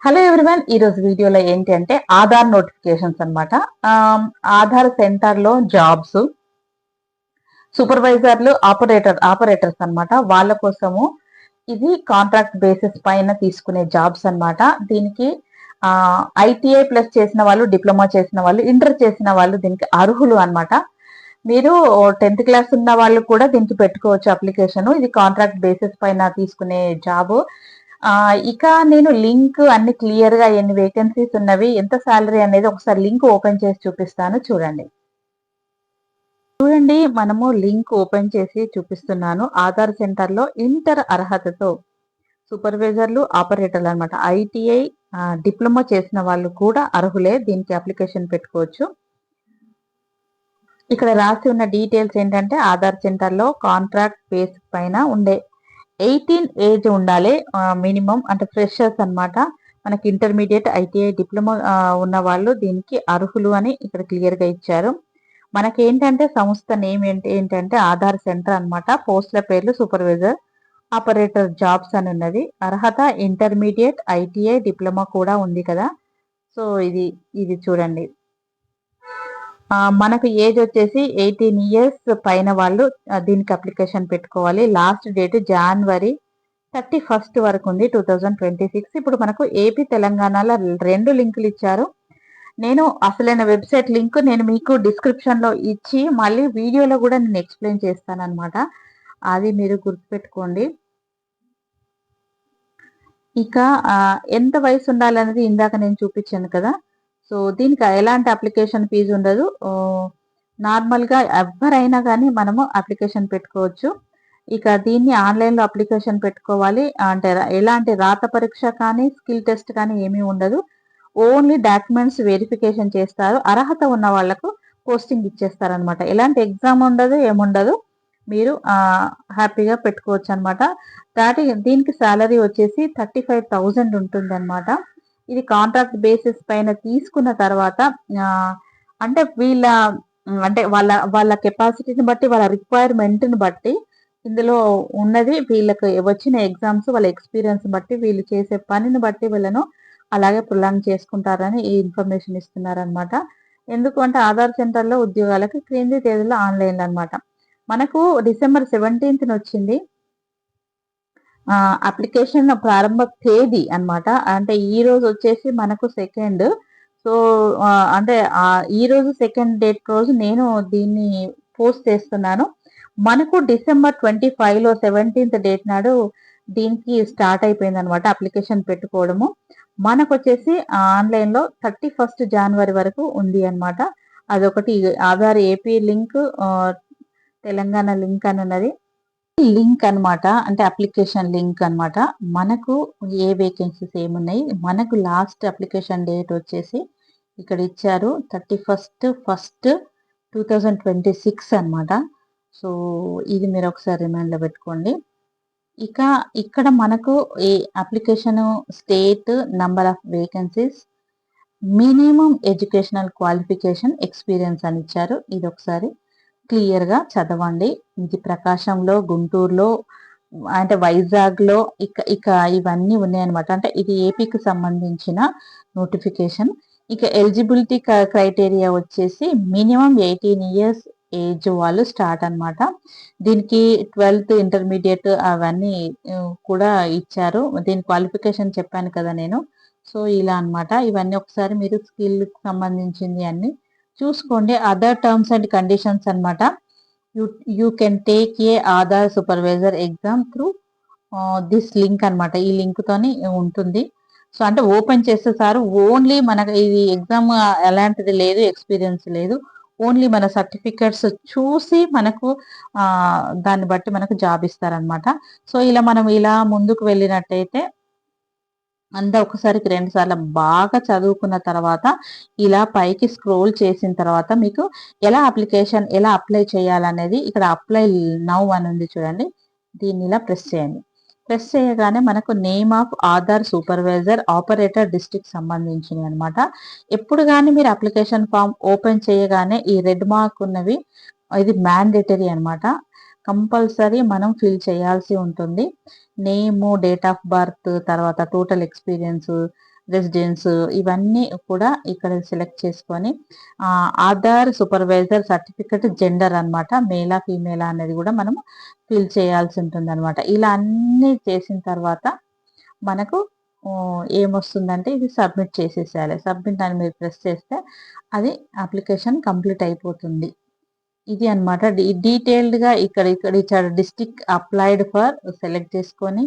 Hello everyone, ఈ రోజు వీడియోలో ఏంటి అంటే ఆధార్ నోటిఫికేషన్స్ అన్నమాట. ఆధార్ సెంటర్ లో జాబ్స్, సూపర్వైజర్లు, ఆపరేటర్స్ అన్నమాట. వాళ్ళ కోసము ఇది కాంట్రాక్ట్ బేసిస్ పైన తీసుకునే జాబ్స్ అన్నమాట. దీనికి ఐటీఐ ప్లస్ చేసిన వాళ్ళు, డిప్లొమా చేసిన వాళ్ళు, ఇంటర్ చేసిన వాళ్ళు దీనికి అర్హులు అన్నమాట. మీరు 10th క్లాస్ ఉన్న వాళ్ళు కూడా దీనికి పెట్టుకోవచ్చు అప్లికేషన్. ఇది కాంట్రాక్ట్ బేసిస్ పైన తీసుకునే జాబ్. ఇక నేను లింక్ అన్ని క్లియర్ గా ఎన్ని వేకెన్సీస్ ఉన్నవి, ఎంత సాలరీ అనేది ఒకసారి లింక్ ఓపెన్ చేసి చూపిస్తాను చూడండి. చూడండి, మనము లింక్ ఓపెన్ చేసి చూపిస్తున్నాను. ఆధార్ సెంటర్ లో ఇంటర్ అర్హతతో సూపర్వైజర్లు, ఆపరేటర్లు అన్నమాట. ఐటీఐ డిప్లొమా చేసిన వాళ్ళు కూడా అర్హులే, దీనికి అప్లికేషన్ పెట్టుకోవచ్చు. ఇక్కడ రాసి ఉన్న డీటెయిల్స్ ఏంటంటే ఆధార్ సెంటర్ లో కాంట్రాక్ట్ బేస్ పైన ఉండే 18 ఏజ్ ఉండాలి మినిమం. అంటే ఫ్రెషర్స్ అన్నమాట. మనకి ఇంటర్మీడియట్, ఐటీఐ, డిప్లొమా ఉన్న వాళ్ళు దీనికి అర్హులు అని ఇక్కడ క్లియర్ గా ఇచ్చారు. మనకి ఏంటంటే సంస్థ నేమ్ ఏంటంటే ఆధార్ సెంటర్ అన్నమాట. పోస్టుల పేర్లు సూపర్వైజర్, ఆపరేటర్ జాబ్స్ అని ఉన్నది. అర్హత ఇంటర్మీడియట్, ఐటీఐ, డిప్లొమా కూడా ఉంది కదా. సో ఇది చూడండి. మనకు ఏజ్ వచ్చేసి 18 ఇయర్స్ పైన వాళ్ళు దీనికి అప్లికేషన్ పెట్టుకోవాలి. లాస్ట్ డేట్ January 31 వరకు ఉంది, 2026. ఇప్పుడు మనకు ఏపీ తెలంగాణలో 2 లింకులు ఇచ్చారు. నేను అసలైన వెబ్సైట్ లింక్ నేను మీకు డిస్క్రిప్షన్ లో ఇచ్చి మళ్ళీ వీడియోలో కూడా నేను ఎక్స్ప్లెయిన్ చేస్తాను అనమాట. అది మీరు గుర్తుపెట్టుకోండి. ఇక ఎంత వయసు ఉండాలనేది ఇందాక నేను చూపించాను కదా. సో దీనికి ఎలాంటి అప్లికేషన్ ఫీజు ఉండదు. నార్మల్గా ఎవరైనా కానీ మనము అప్లికేషన్ పెట్టుకోవచ్చు. ఇక దీన్ని ఆన్లైన్లో అప్లికేషన్ పెట్టుకోవాలి. అంటే ఎలాంటి రాత పరీక్ష కానీ స్కిల్ టెస్ట్ కానీ ఏమీ ఉండదు. ఓన్లీ డాక్యుమెంట్స్ వెరిఫికేషన్ చేస్తారు. అర్హత ఉన్న వాళ్లకు పోస్టింగ్ ఇచ్చేస్తారనమాట. ఎలాంటి ఎగ్జామ్ ఉండదు, ఏముండదు. మీరు హ్యాపీగా పెట్టుకోవచ్చు అనమాట. దీనికి శాలరీ వచ్చేసి 35,000 ఉంటుంది అనమాట. ఇది కాంట్రాక్ట్ బేసిస్ పైన తీసుకున్న తర్వాత అంటే వాళ్ళ కెపాసిటీని బట్టి, వాళ్ళ రిక్వైర్మెంట్ని బట్టి ఇందులో ఉన్నది. వీళ్ళకి వచ్చిన ఎగ్జామ్స్, వాళ్ళ ఎక్స్పీరియన్స్ బట్టి, వీళ్ళు చేసే పనిని బట్టి వీళ్ళను అలాగే ప్రొలాంగ్ చేసుకుంటారని ఈ ఇన్ఫర్మేషన్ ఇస్తున్నారనమాట. ఎందుకు అంటే ఆధార్ సెంటర్లో ఉద్యోగాలకు క్రింది తేదీలో ఆన్లైన్ అనమాట. మనకు December 17th వచ్చింది అప్లికేషన్ ప్రారంభ తేదీ అన్నమాట. అంటే ఈ రోజు వచ్చేసి మనకు 2nd. సో అంటే ఈ రోజు 2nd డేట్ రోజు నేను దీన్ని పోస్ట్ చేస్తున్నాను. మనకు December 25లో 17th డేట్ నాడు దీనికి స్టార్ట్ అయిపోయింది అనమాట అప్లికేషన్ పెట్టుకోవడము. మనకు వచ్చేసి ఆన్లైన్ లో 31 January వరకు ఉంది అనమాట. అదొకటి. Aadhaar AP link, Telangana link అని ఉన్నది. లింక్ అన్నమాట, అంటే అప్లికేషన్ లింక్ అన్నమాట. మనకు ఏ వేకెన్సీస్ ఏమున్నాయి, మనకు లాస్ట్ అప్లికేషన్ డేట్ వచ్చేసి ఇక్కడ ఇచ్చారు 31/1/2026 అన్నమాట. సో ఇది మీరు ఒకసారి రిమైండ్ లో పెట్టుకోండి. ఇక ఇక్కడ మనకు ఈ application state, number of vacancies, minimum educational qualification, experience అని ఇచ్చారు. ఇది ఒకసారి క్లియర్ గా చదవండి. ఇది ప్రకాశంలో, గుంటూరులో, అంటే వైజాగ్లో ఇక ఇవన్నీ ఉన్నాయన్నమాట. అంటే ఇది ఏపీకి సంబంధించిన నోటిఫికేషన్. ఇక ఎలిజిబిలిటీ క్రైటీరియా వచ్చేసి మినిమం 18 ఇయర్స్ ఏజ్ వాళ్ళు స్టార్ట్ అన్నమాట. దీనికి 12th ఇంటర్మీడియట్ అవన్నీ కూడా ఇచ్చారు. దీని క్వాలిఫికేషన్ చెప్పాను కదా నేను. సో ఇలా అన్నమాట. ఇవన్నీ ఒకసారి మీరు స్కిల్ సంబంధించింది అన్ని చూసుకోండి. అదర్ టర్మ్స్ అండ్ కండిషన్స్ అన్నమాట. You can take a Aadhaar supervisor exam through this link అన్నమాట. ఈ లింక్ తోని ఉంటుంది. సో అంటే ఓపెన్ చేస్తే సార్ ఓన్లీ మనకు ఇది ఎగ్జామ్ ఎలాంటిది లేదు, ఎక్స్పీరియన్స్ లేదు. ఓన్లీ మన సర్టిఫికెట్స్ చూసి మనకు దాన్ని బట్టి మనకు జాబ్ ఇస్తారనమాట. సో మనం ఇలా ముందుకు వెళ్ళినట్టయితే అంతా ఒకసారికి 2 సార్లు బాగా చదువుకున్న తర్వాత ఇలా పైకి స్క్రోల్ చేసిన తర్వాత మీకు ఎలా అప్లై చేయాలనేది ఇక్కడ అప్లై నౌ అని ఉంది చూడండి. దీన్ని ఇలా ప్రెస్ చేయండి. ప్రెస్ చేయగానే మనకు name of Aadhaar supervisor, operator district సంబంధించినవి అనమాట. ఎప్పుడు కానీ మీరు అప్లికేషన్ ఫామ్ ఓపెన్ చేయగానే ఈ రెడ్ మార్క్ ఉన్నవి ఇది మ్యాండేటరీ అనమాట. కంపల్సరీ మనం ఫిల్ చేయాల్సి ఉంటుంది. నేము, డేట్ ఆఫ్ బర్త్, తర్వాత టోటల్ ఎక్స్పీరియన్స్, రెసిడెన్స్ ఇవన్నీ కూడా ఇక్కడ సెలెక్ట్ చేసుకొని ఆధార్ సూపర్వైజర్ సర్టిఫికెట్ జెండర్ అన్నమాట, మేలా ఫీమేలా అనేది కూడా మనం ఫిల్ చేయాల్సి ఉంటుంది అనమాట. ఇలా అన్నీ చేసిన తర్వాత మనకు ఏమొస్తుందంటే ఇది సబ్మిట్ చేసేసేయాలి. సబ్మిట్ అని మీరు ప్రెస్ చేస్తే అది అప్లికేషన్ కంప్లీట్ అయిపోతుంది. ఇది అనమాట డీటెయిల్డ్గా ఇక్కడ ఇచ్చాడు. డిస్ట్రిక్ట్ అప్లైడ్ ఫర్ సెలెక్ట్ చేసుకొని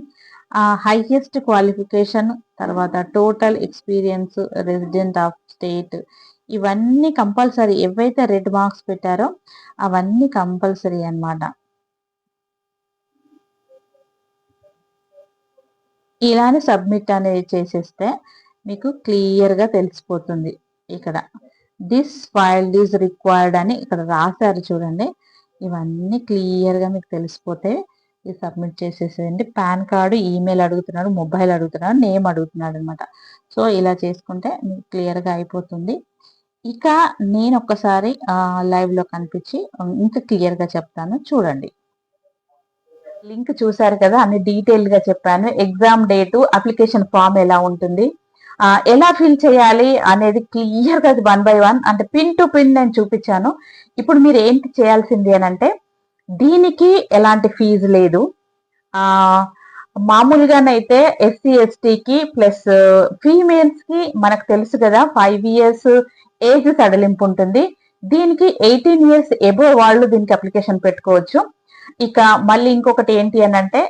హైయెస్ట్ క్వాలిఫికేషన్, తర్వాత total experience, resident of state, ఇవన్నీ కంపల్సరీ. ఏవైతే రెడ్ మార్క్స్ పెట్టారో అవన్నీ కంపల్సరీ అన్నమాట. ఇలానే సబ్మిట్ అనేది చేసేస్తే మీకు క్లియర్గా తెలిసిపోతుంది. ఇక్కడ దిస్ ఫైల్ ఈజ్ రిక్వైర్డ్ అని ఇక్కడ రాశారు చూడండి. ఇవన్నీ క్లియర్గా మీకు తెలిసిపోతే ఇది సబ్మిట్ చేసేసేయండి. పాన్ కార్డు, ఈమెయిల్ అడుగుతున్నాడు, మొబైల్ అడుగుతున్నాడు, నేమ్ అడుగుతున్నాడు అనమాట. సో ఇలా చేసుకుంటే మీకు క్లియర్గా అయిపోతుంది. ఇక నేను ఒక్కసారి లైవ్లో కనిపించి ఇంకా క్లియర్గా చెప్తాను చూడండి. లింక్ చూసారు కదా, అన్ని డీటెయిల్ గా చెప్పాను. ఎగ్జామ్ డేటు, అప్లికేషన్ ఫామ్ ఎలా ఉంటుంది, ఎలా ఫిల్ చేయాలి అనేది క్లియర్ గా 1 by 1 అంటే పిన్ టు పిన్ నేను చూపించాను. ఇప్పుడు మీరు ఏంటి చేయాల్సింది అని అంటే, దీనికి ఎలాంటి ఫీజు లేదు. మామూలుగానైతే ఎస్సీ ఎస్టీకి ప్లస్ ఫీమేల్స్ కి మనకు తెలుసు కదా 5 years ఏజ్ సడలింపు ఉంటుంది. దీనికి 18 years ఎబో వాళ్ళు దీనికి అప్లికేషన్ పెట్టుకోవచ్చు. ఇక మళ్ళీ ఇంకొకటి ఏంటి అని అంటే,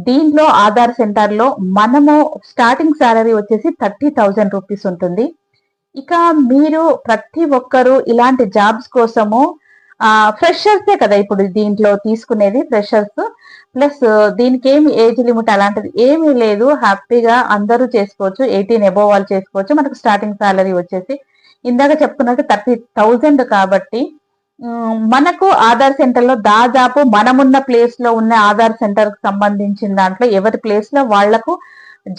దీంట్లో ఆధార్ సెంటర్ లో మనము స్టార్టింగ్ సాలరీ వచ్చేసి 30,000 రూపీస్ ఉంటుంది. ఇక మీరు ప్రతి ఒక్కరు ఇలాంటి జాబ్స్ కోసము ఫ్రెషర్సే కదా ఇప్పుడు దీంట్లో తీసుకునేది, ఫ్రెషర్స్. ప్లస్ దీనికి ఏమి ఏజ్ లిమిట్ అలాంటిది ఏమీ లేదు, హ్యాపీగా అందరూ చేసుకోవచ్చు. 18 అబోవ్ వాళ్ళు చేసుకోవచ్చు. మనకు స్టార్టింగ్ సాలరీ వచ్చేసి ఇందాక చెప్పుకున్నట్టు 30,000 కాబట్టి మనకు ఆధార్ సెంటర్ లో దాదాపు మనమున్న ప్లేస్ లో ఉన్న ఆధార్ సెంటర్ కి సంబంధించిన దాంట్లో ఎవరి ప్లేస్ లో వాళ్లకు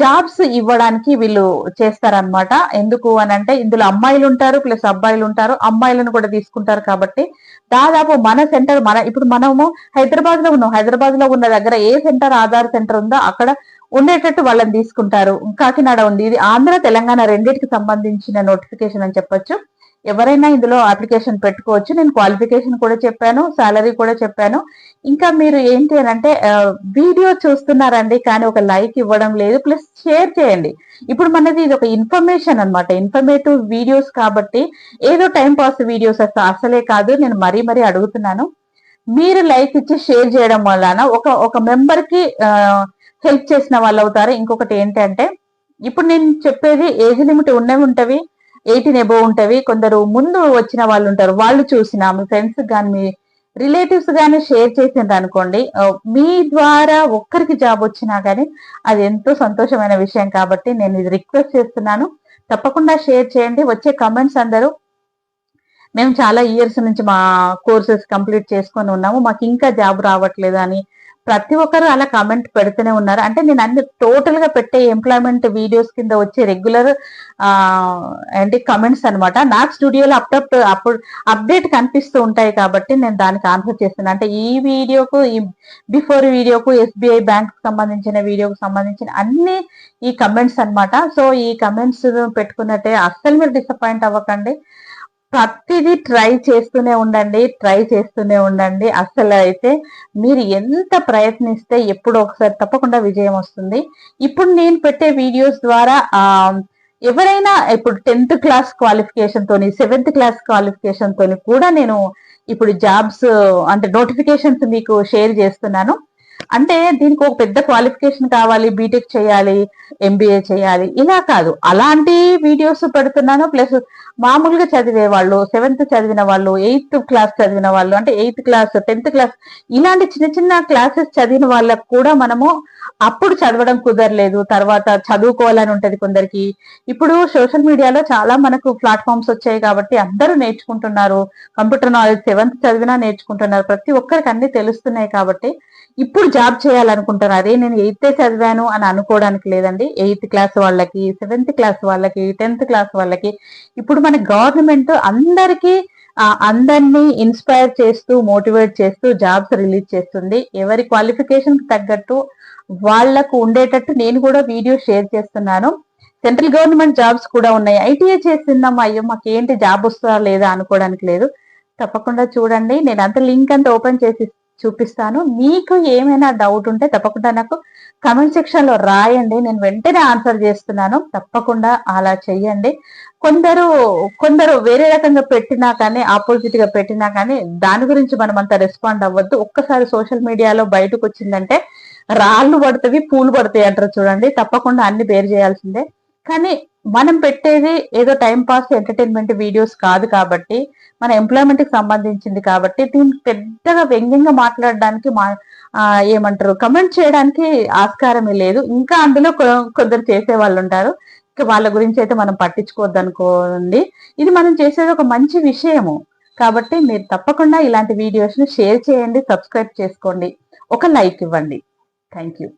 జాబ్స్ ఇవ్వడానికి వీళ్ళు చేస్తారనమాట. ఎందుకు అని అంటే, ఇందులో అమ్మాయిలు ఉంటారు ప్లస్ అబ్బాయిలు ఉంటారు, అమ్మాయిలను కూడా తీసుకుంటారు. కాబట్టి దాదాపు మన సెంటర్ ఇప్పుడు మనము హైదరాబాద్ లో ఉన్నాం, హైదరాబాద్ లో ఉన్న దగ్గర ఏ సెంటర్ ఆధార్ సెంటర్ ఉందో అక్కడ ఉండేటట్టు వాళ్ళని తీసుకుంటారు. కాకినాడ ఉంది, ఇది ఆంధ్ర తెలంగాణ రెండింటికి సంబంధించిన నోటిఫికేషన్ అని చెప్పొచ్చు. ఎవరైనా ఇందులో అప్లికేషన్ పెట్టుకోవచ్చు. నేను క్వాలిఫికేషన్ కూడా చెప్పాను, సాలరీ కూడా చెప్పాను. ఇంకా మీరు ఏంటి అని అంటే, వీడియో చూస్తున్నారండి కానీ ఒక లైక్ ఇవ్వడం లేదు, ప్లస్ షేర్ చేయండి. ఇప్పుడు మనది ఇది ఒక ఇన్ఫర్మేషన్ అనమాట, ఇన్ఫర్మేటివ్ వీడియోస్ కాబట్టి ఏదో టైం పాస్ వీడియోస్ అసలే కాదు. నేను మరీ మరీ అడుగుతున్నాను, మీరు లైక్ ఇచ్చి షేర్ చేయడం వలన ఒక మెంబర్ కి హెల్ప్ చేసిన వాళ్ళు అవుతారు. ఇంకొకటి ఏంటంటే, ఇప్పుడు నేను చెప్పేది ఏజ్ లిమిట్ ఉన్నవి ఉంటవి, 18 అబోవ్ ఉంటవి. కొందరు ముందు వచ్చిన వాళ్ళు ఉంటారు, వాళ్ళు చూసిన మీ ఫ్రెండ్స్ కానీ మీ రిలేటివ్స్ కానీ షేర్ చేసిండ్రు అనుకోండి, మీ ద్వారా ఒక్కరికి జాబ్ వచ్చినా కానీ అది ఎంతో సంతోషమైన విషయం. కాబట్టి నేను ఇది రిక్వెస్ట్ చేస్తున్నాను, తప్పకుండా షేర్ చేయండి. వచ్చే కమెంట్స్ అందరూ, మేము చాలా ఇయర్స్ నుంచి మా కోర్సెస్ కంప్లీట్ చేసుకొని ఉన్నాము, మాకు ఇంకా జాబ్ రావట్లేదు అని ప్రతి ఒక్కరు అలా కామెంట్ పెడుతూనే ఉన్నారు. అంటే నేను అన్ని టోటల్ గా పెట్టే ఎంప్లాయ్మెంట్ వీడియోస్ కింద వచ్చే రెగ్యులర్ ఏంటి కమెంట్స్ అనమాట. నాకు స్టూడియోలో అప్పుడు అప్డేట్ కనిపిస్తూ ఉంటాయి కాబట్టి నేను దానికి ఆన్సర్ చేస్తున్నాను. అంటే ఈ వీడియోకు, ఈ బిఫోర్ వీడియోకు, SBI బ్యాంక్ సంబంధించిన వీడియోకు సంబంధించిన అన్ని ఈ కమెంట్స్ అనమాట. సో ఈ కమెంట్స్ పెట్టుకున్నట్టే అస్సలు మీరు డిసప్పాయింట్ అవ్వకండి. ప్రతిదీ ట్రై చేస్తూనే ఉండండి. అసలు అయితే మీరు ఎంత ప్రయత్నిస్తే ఎప్పుడో ఒకసారి తప్పకుండా విజయం వస్తుంది. ఇప్పుడు నేను పెట్టే వీడియోస్ ద్వారా ఎవరైనా ఇప్పుడు 10th క్లాస్ క్వాలిఫికేషన్ తోని, 7th క్లాస్ క్వాలిఫికేషన్ తోని కూడా నేను ఇప్పుడు జాబ్స్ అంటే నోటిఫికేషన్స్ మీకు షేర్ చేస్తున్నాను. అంటే దీనికి ఒక పెద్ద క్వాలిఫికేషన్ కావాలి, బీటెక్ చేయాలి, MBA చేయాలి, ఇలా కాదు. అలాంటి వీడియోస్ పెడుతున్నాను. ప్లస్ మామూలుగా చదివే వాళ్ళు, 7th చదివిన వాళ్ళు, 8th క్లాస్ చదివిన వాళ్ళు, అంటే 8th క్లాస్, 10th క్లాస్, ఇలాంటి చిన్న చిన్న క్లాసెస్ చదివిన వాళ్ళకు కూడా మనము అప్పుడు చదవడం కుదరలేదు, తర్వాత చదువుకోవాలని ఉంటది కొందరికి. ఇప్పుడు సోషల్ మీడియాలో చాలా మనకు ప్లాట్ఫామ్స్ వచ్చాయి కాబట్టి అందరూ నేర్చుకుంటున్నారు. కంప్యూటర్ నాలెడ్జ్ 7th చదివినా నేర్చుకుంటున్నారు. ప్రతి ఒక్కరికి అన్ని తెలుస్తున్నాయి కాబట్టి ఇప్పుడు జాబ్ చేయాలనుకుంటారు. అదే నేను 8th చదివాను అని అనుకోవడానికి లేదండి. 8th క్లాస్ వాళ్ళకి, 7th క్లాస్ వాళ్ళకి, 10th క్లాస్ వాళ్ళకి ఇప్పుడు మన గవర్నమెంట్ అందరినీ ఇన్స్పైర్ చేస్తూ, మోటివేట్ చేస్తూ జాబ్స్ రిలీజ్ చేస్తుంది. ఎవరి క్వాలిఫికేషన్ తగ్గట్టు వాళ్లకు ఉండేటట్టు నేను కూడా వీడియో షేర్ చేస్తున్నాను. సెంట్రల్ గవర్నమెంట్ జాబ్స్ కూడా ఉన్నాయి. ఐటీఐ చేసిందమ్మా, అయ్యో మాకేంటి జాబ్ వస్తుందా లేదా అనుకోవడానికి లేదు. తప్పకుండా చూడండి. నేను అంత లింక్ అంతా ఓపెన్ చేసి చూపిస్తాను. మీకు ఏమైనా డౌట్ ఉంటే తప్పకుండా నాకు కమెంట్ సెక్షన్ లో రాయండి. నేను వెంటనే ఆన్సర్ చేస్తున్నాను. తప్పకుండా అలా చెయ్యండి. కొందరు వేరే రకంగా పెట్టినా కానీ, ఆపోజిట్ గా పెట్టినా కానీ దాని గురించి మనం అంత రెస్పాండ్ అవ్వద్దు. ఒక్కసారి సోషల్ మీడియాలో బయటకు వచ్చిందంటే రాళ్ళు పడుతుంది, పూలు పడతాయి అంటారు చూడండి. తప్పకుండా అన్ని బేర్ చేయాల్సిందే. కానీ మనం పెట్టేది ఏదో టైం పాస్ ఎంటర్టైన్మెంట్ వీడియోస్ కాదు కాబట్టి, మన ఎంప్లాయ్మెంట్ కి సంబంధించింది కాబట్టి దీన్ని పెద్దగా వ్యంగ్యంగా మాట్లాడడానికి ఏమంటారు, కమెంట్ చేయడానికి ఆస్కారమే లేదు. ఇంకా అందులో కొందరు చేసే వాళ్ళు ఉంటారు. ఇంకా వాళ్ళ గురించి అయితే మనం పట్టించుకోవద్దు అనుకోండి. ఇది మనం చేసేది ఒక మంచి విషయము కాబట్టి మీరు తప్పకుండా ఇలాంటి వీడియోస్ ని షేర్ చేయండి, సబ్స్క్రైబ్ చేసుకోండి, ఒక లైక్ ఇవ్వండి. Thank you.